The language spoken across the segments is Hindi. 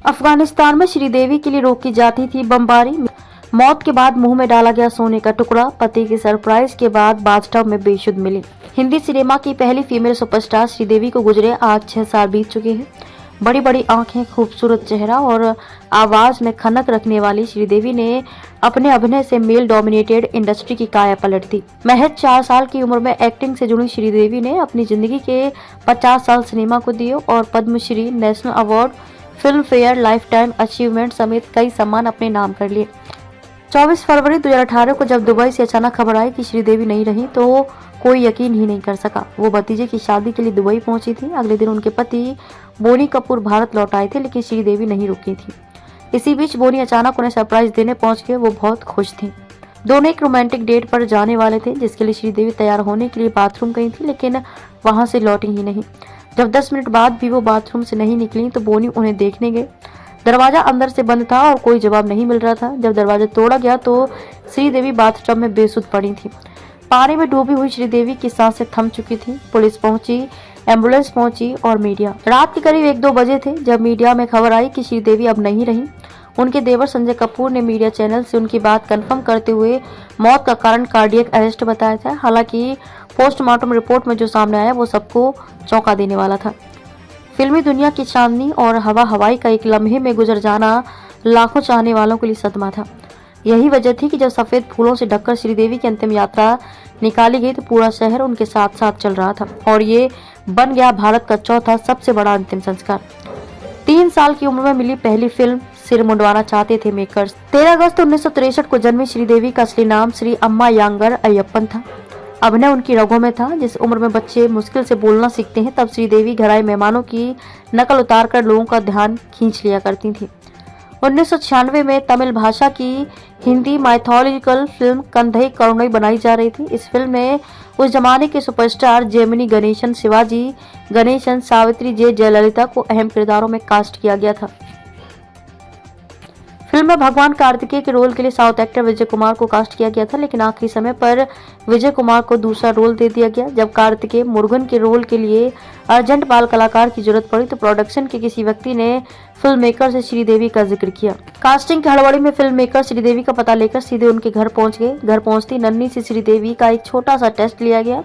अफगानिस्तान में श्रीदेवी के लिए रोकी जाती थी बमबारी। मौत के बाद मुंह में डाला गया सोने का टुकड़ा। पति के सरप्राइज के बाद बाथटब में बेशुद्ध मिली। हिंदी सिनेमा की पहली फीमेल सुपरस्टार श्रीदेवी को गुजरे आज 6 साल बीत चुके हैं। बड़ी बड़ी आंखें, खूबसूरत चेहरा और आवाज में खनक रखने वाली श्रीदेवी ने अपने अभिनय से मेल डोमिनेटेड इंडस्ट्री की काया पलट दी। महज 4 साल की उम्र में एक्टिंग से जुड़ी श्रीदेवी ने अपनी जिंदगी के 50 साल सिनेमा को दिए और Padmashri, national award, Filmfare lifetime achievement समेत कई सम्मान अपने नाम कर लिए। 24 फरवरी 2018 को जब दुबई से अचानक खबर आई कि श्रीदेवी नहीं रही तो कोई यकीन ही नहीं कर सका। वो भतीजे की शादी के लिए दुबई पहुंची थी। अगले दिन उनके पति बोनी कपूर भारत लौट आए थे, लेकिन श्रीदेवी नहीं रुकी थी। इसी बीच बोनी अचानक उन्हें सरप्राइज देने पहुंच गए। वो बहुत खुश थी। दोनों एक रोमांटिक डेट पर जाने वाले थे, जिसके लिए श्रीदेवी तैयार होने के लिए बाथरूम गई थी, लेकिन वहां से लौटी ही नहीं। जब 10 मिनट बाद भी वो बाथरूम से नहीं निकली तो बोनी उन्हें देखने गए। दरवाजा अंदर से बंद था और कोई जवाब नहीं मिल रहा था। जब दरवाजा तोड़ा गया तो श्रीदेवी बाथटब में बेसुध पड़ी थी। पानी में डूबी हुई श्रीदेवी की सांसें थम चुकी थी। पुलिस पहुंची, एम्बुलेंस पहुंची और मीडिया। रात के करीब 1-2 बजे थे जब मीडिया में खबर आई कि श्रीदेवी अब नहीं रही। उनके देवर संजय कपूर ने मीडिया चैनल से उनकी बात कंफर्म करते हुए मौत का कारण कार्डियक अरेस्ट बताया था। हालांकि पोस्टमार्टम रिपोर्ट में जो सामने आया वो सबको चौंका देने वाला था। फिल्मी दुनिया की चांदनी और हवा हवाई का एक लम्हे में गुजर जाना लाखों चाहने वालों के लिए सदमा था। यही वजह थी कि जब सफेद फूलों से ढककर श्रीदेवी की अंतिम यात्रा निकाली गई तो पूरा शहर उनके साथ साथ चल रहा था और ये बन गया भारत का चौथा सबसे बड़ा अंतिम संस्कार। 3 साल की उम्र में मिली पहली फिल्म सिर मुंडवाना चाहते थे मेकर्स। 13 अगस्त 1963 को जन्मी श्रीदेवी का असली नाम श्री अम्मा यांगर अय्यप्पन था। अभिनय उनकी रगों में था। जिस उम्र में बच्चे मुश्किल से बोलना सीखते हैं, तब श्रीदेवी घर आए मेहमानों की नकल उतारकर लोगों का ध्यान खींच लिया करती थी। 1996 में तमिल भाषा की हिंदी माइथोलॉजिकल फिल्म कंधई करुणई बनाई जा रही थी। इस फिल्म में उस जमाने के सुपरस्टार जेमिनी गणेशन, शिवाजी गणेशन, सावित्री जे जयललिता को अहम किरदारों में कास्ट किया गया था। फिल्म में भगवान कार्तिकेय के रोल के लिए साउथ एक्टर विजय कुमार को कास्ट किया गया था, लेकिन आखिरी समय पर विजय कुमार को दूसरा रोल दे दिया गया। जब कार्तिकेय मुरुगन के रोल के लिए अर्जेंट बाल कलाकार की जरूरत पड़ी तो प्रोडक्शन के किसी व्यक्ति ने फिल्म मेकर से श्रीदेवी का जिक्र किया। कास्टिंग की हड़बड़ी में फिल्म मेकर श्रीदेवी का पता लेकर सीधे उनके घर पहुंच गए। घर पहुंचती नन्ही सी श्रीदेवी का एक छोटा सा टेस्ट लिया गया,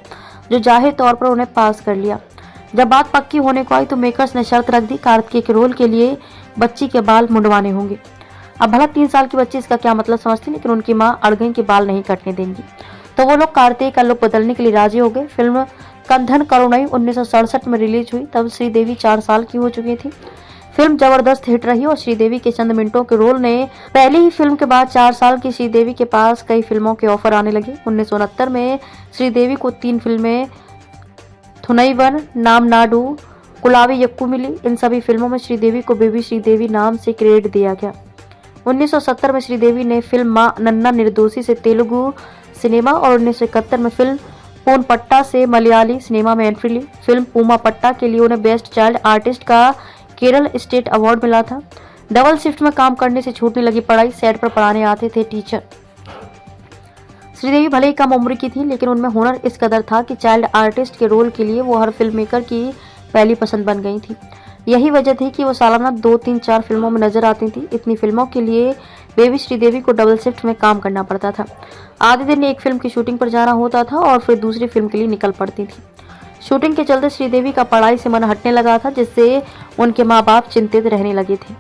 जो जाहिर तौर पर उन्हें पास कर लिया। जब बात पक्की होने को आई तो मेकर्स ने शर्त रख दी, कार्तिकेय के रोल के लिए बच्ची के बाल मुंडवाने होंगे। अब भला 3 साल की बच्ची इसका क्या मतलब समझती, लेकिन उनकी मां अड़ गई कि बाल नहीं कटने देंगी, तो वो लोग कार्तिकेय का लुक बदलने के लिए राजी हो गए। फिल्म कंधन करुणई 1967 में रिलीज हुई। तब श्रीदेवी 4 साल की हो चुकी थी। फिल्म जबरदस्त हिट रही और श्रीदेवी के चंद मिनटों के रोल ने पहली ही फिल्म के बाद 4 साल की श्रीदेवी के पास कई फिल्मों के ऑफर आने लगे। 1969 में श्रीदेवी को 3 फिल्में थुनैवन, नाम नाडू, कुलावी यक्कू मिली। इन सभी फिल्मों में श्रीदेवी को बेबी श्रीदेवी नाम से क्रेडिट दिया गया। 1970 में श्रीदेवी ने फिल्म मां नन्ना निर्दोषी से तेलुगु सिनेमा और 1971 में फिल्म पोनपट्टा से मलयाली सिनेमा में एंट्री ली। फिल्म पूमा पट्टा के लिए उन्हें बेस्ट चाइल्ड आर्टिस्ट का केरल स्टेट अवार्ड मिला था। डबल शिफ्ट में काम करने से छूटने लगी पढ़ाई, सेट पर पढ़ाने आते थे टीचर। श्रीदेवी भले ही कम उम्र की थी, लेकिन उनमें हुनर इस कदर था कि चाइल्ड आर्टिस्ट के रोल के लिए वो हर फिल्म मेकर की पहली पसंद बन गई थी। यही वजह थी कि वो सालाना 2, 3, 4 फिल्मों में नजर आती थी। इतनी फिल्मों के लिए बेबी श्रीदेवी को डबल शिफ्ट में काम करना पड़ता था। आधे दिन एक फिल्म की शूटिंग पर जाना होता था और फिर दूसरी फिल्म के लिए निकल पड़ती थी। शूटिंग के चलते श्रीदेवी का पढ़ाई से मन हटने लगा था, जिससे उनके माँ बाप चिंतित रहने लगे थे।